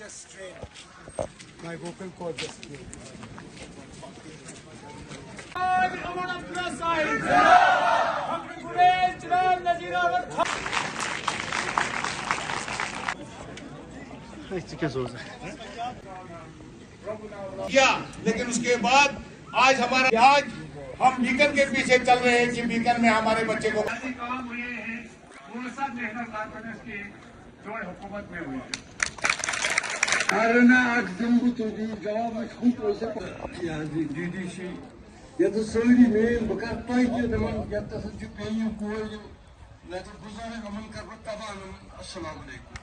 just strained. My vocal cord just strained. किया, लेकिन उसके बाद आज हम बीकन के पीछे चल रहे हैं कि बीकन में हमारे बच्चे को काम हुए हैं वो सब नेशनल कॉन्फ्रेंस की जो हुकूमत में हुई है Ya da söylemeyin, bakar payı zaman yattası cübbeyi koyuyor. Ne de buzara aman karbat tabanım. Assalamu alaikum.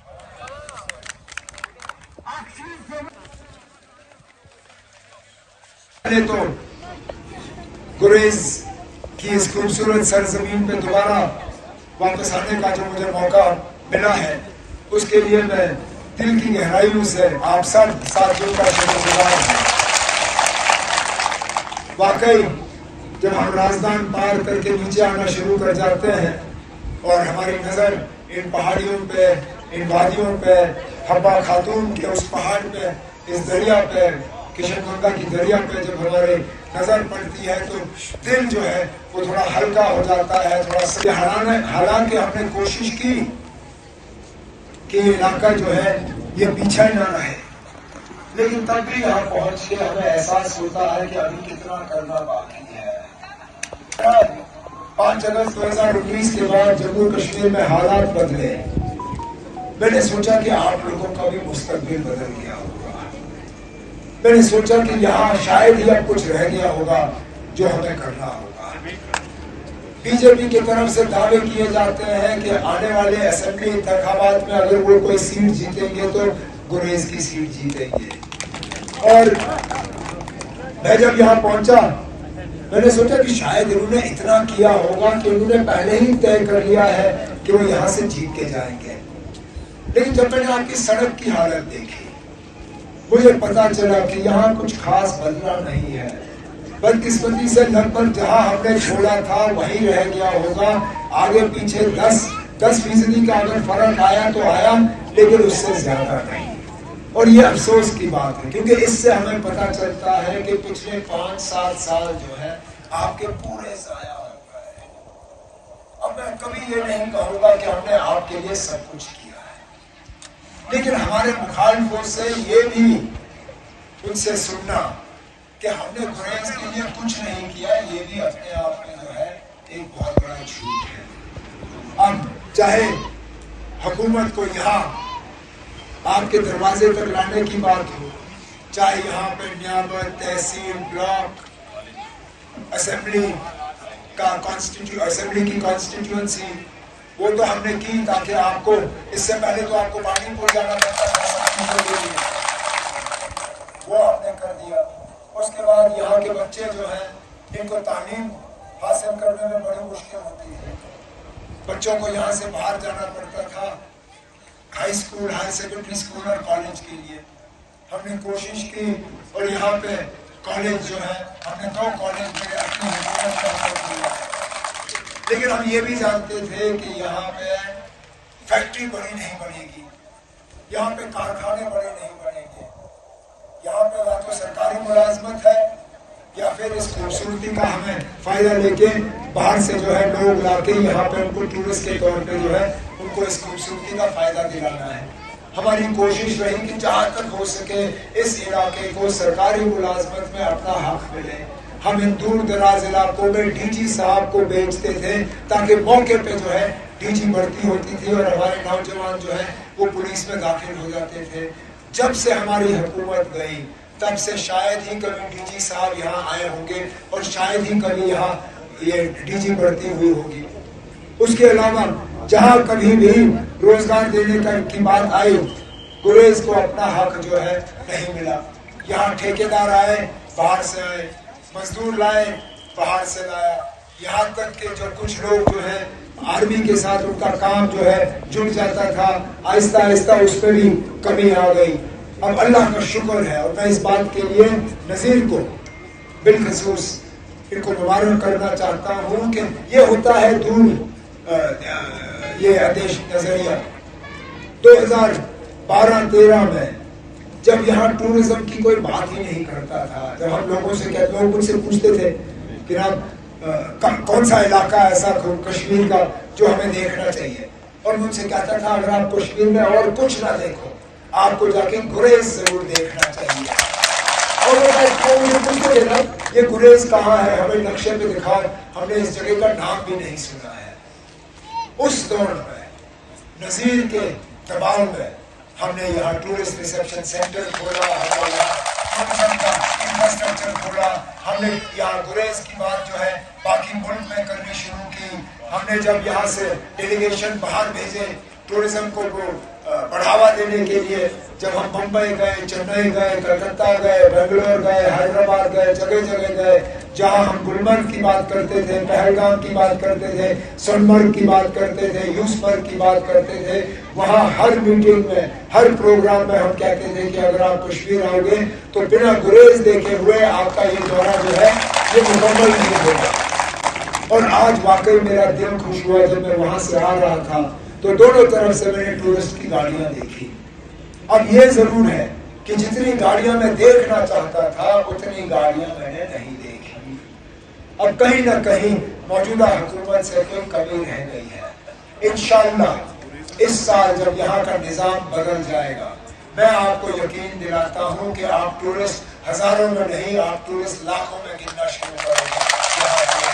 तो गुरेज की इस खूबसूरत सरजमीन पे दोबारा वापस आने का जो मुझे मौका मिला है उसके लिए मैं दिल की गहराइयों से आप सब साथियों का शुक्रगुजार हूं। वाकई जब हम राजदान पार करके नीचे आना शुरू कर जाते हैं और हमारी नजर इन पहाड़ियों पे, इन वादियों पे, हब्बा खातून के उस पहाड़ पे, इस दरिया पे, किशनगंगा की दरिया पे जब हमारे नजर पड़ती है तो दिल जो है वो थोड़ा हल्का हो जाता है, थोड़ा हालांकि हमने कोशिश की कि ये इलाका जो है ये पीछे ना रहे, लेकिन तब भी यहाँ पहुंच के हमें एहसास होता है कि अभी कितना करना बाकी है। 5 अगस्त 2019 के बाद जम्मू कश्मीर में हालात बदले। मैंने सोचा कि आप लोगों का भी मुस्तकबिल बदल गया होगा। मैंने सोचा कि यहाँ शायद ही अब कुछ रह गया होगा जो हमें करना होगा। बीजेपी की तरफ से दावे किए जाते हैं कि आने वाले असेंबली इंतखाबात में अगर वो कोई सीट जीतेंगे तो गुरेज की सीट जीतेंगे। और मैं जब यहाँ पहुंचा मैंने सोचा कि शायद इन्होंने इतना किया होगा कि उन्होंने पहले ही तय कर लिया है कि वो यहाँ से जीत के जाएंगे। लेकिन जब मैंने आपकी सड़क की हालत देखी मुझे पता चला कि यहाँ कुछ खास बदला नहीं है। बदकिस्मती से लगभग जहाँ हमने छोड़ा था वहीं रह गया होगा। आगे पीछे 10% का अगर फर्क आया तो आया, लेकिन उससे ज्यादा नहीं। और ये अफसोस की बात है क्योंकि इससे हमें पता चलता है कि पिछले 5-7 साल जो है आपके पूरे जाया हो गए। अब मैं कभी ये नहीं कहूँगा कि हमने आपके लिए सब कुछ किया है, लेकिन हमारे मुखालिफों से ये भी उनसे सुनना कि हमने गुरेज के लिए कुछ नहीं किया, ये भी अपने आप में जो है एक बहुत बड़ा झूठ है। अब चाहे हुकूमत को यहाँ आपके दरवाजे तक लाने की बात हो, चाहे यहाँ पे नियामत, तहसील, ब्लॉक, असेंबली की कॉन्स्टिट्यूएंसी वो तो हमने की ताकि आपको इससे पहले तो आपको पानीपुर जाना पड़ता था, वो हमने कर दिया। उसके बाद यहाँ के बच्चे जो हैं इनको तालीम हासिल करने में बड़ी मुश्किल होती है। बच्चों को यहाँ से बाहर जाना पड़ता था high school, high secondary school और कॉलेज के लिए। हमने कोशिश की और यहाँ पे कॉलेज जो है हमने 2 कॉलेज में अपनी हुकूमत का हासिल किया। लेकिन हम ये भी जानते थे कि यहाँ पे फैक्ट्री बड़ी नहीं बनेगी, यहाँ पे कारखाने बड़े नहीं बनेंगे, यहाँ पे ना तो सरकारी मुलाजमत है या फिर इस खूबसूरती का हमें फायदा लेके बाहर से जो है लोग लाके यहाँ पे उनको टूरिस्ट के तौर पे जो है उनको इस खूबसूरती का फायदा दिलाना है। हमारी कोशिश रही कि जहाँ तक हो सके इस इलाके को सरकारी मुलाजमत में अपना हक मिले। हम इन दूर दराज इलाकों में डीजी साहब को बेचते थे ताकि मौके पे जो है डीजी भर्ती होती थी और हमारे नौजवान जो है वो पुलिस में दाखिल हो जाते थे। जब से हमारी हुकूमत गई तब से शायद ही कभी डीजी साहब यहाँ आए होंगे और शायद ही कभी यहाँ ये डीजी भर्ती हुई होगी। उसके अलावा जहाँ कभी भी रोजगार देने की बात आई गुरेज को अपना हक जो है नहीं मिला। यहाँ ठेकेदार आए बाहर से आए, मजदूर लाए बाहर से लाया, यहाँ तक कि जो कुछ लोग जो है आर्मी के साथ उनका काम जो है जुड़ जाता था, आहिस्ता आहिस्ता उस पर भी कमी आ गई। अब अल्लाह का शुक्र है और मैं इस बात के लिए नज़ीर को बिलखसूस इनको मुबारक करना चाहता हूँ कि ये होता है दूर ये आदेश नजरिया 2012-13 में جب یہاں ٹورزم کی کوئی بات ہی نہیں کرتا تھا. جب ہم لوگوں سے لوگ مجھ سے پوچھتے تھے کہ جناب کون سا علاقہ ایسا کشمیر کا جو ہمیں دیکھنا چاہیے, اور مجھ سے کہتا تھا اگر آپ کشمیر میں اور کچھ نہ دیکھو آپ کو جا کے گریز ضرور دیکھنا چاہیے. اور مجھے پوچھتے تھے نا یہ گریز کہاں ہے, ہمیں نقشے پہ دکھاؤ, ہم نے اس جگہ کا نام بھی نہیں سنا ہے. اس دور میں نذیر کے دباؤ میں ہم نے یہاں ٹورسٹ ریسیپشن سینٹر کھولا, ٹورزم کا انفراسٹرکچر کھولا, ہم نے یہاں گریز کی بات جو ہے باقی ملک میں کرنی شروع کی. ہم نے جب یہاں سے ڈیلیگیشن باہر بھیجے ٹورزم کو بڑھاوا دینے کے لیے, جب ہم بمبئی گئے, چنئی گئے, کلکتہ گئے, بنگلور گئے, حیدرآباد گئے, جگہ جگہ گئے, جہاں ہم گلمرگ کی بات کرتے تھے, پہلگام کی بات کرتے تھے, سونمرگ کی بات کرتے تھے, یوسمرگ کی بات کرتے تھے, وہاں ہر میٹنگ میں ہر پروگرام میں ہم کہتے تھے کہ اگر آپ کشمیر آؤ گے تو بنا گریز دیکھے ہوئے آپ کا یہ دورہ جو ہے یہ مکمل نہیں ہوگا. اور آج واقعی میرا دل خوش ہوا جب میں وہاں سے آ رہا تھا تو دونوں طرف سے میں نے ٹورسٹ کی گاڑیاں دیکھی. اب یہ ضرور ہے کہ جتنی گاڑیاں میں دیکھنا چاہتا تھا اتنی گاڑیاں میں نے نہیں دیکھی. اب کہیں نہ کہیں موجودہ حکومت سے کوئی کمی رہ گئی ہے. انشاءاللہ اس سال جب یہاں کا نظام بدل جائے گا, میں آپ کو یقین دلاتا ہوں کہ آپ ٹورسٹ ہزاروں میں نہیں, آپ ٹورسٹ لاکھوں میں گننا شروع کریں گے.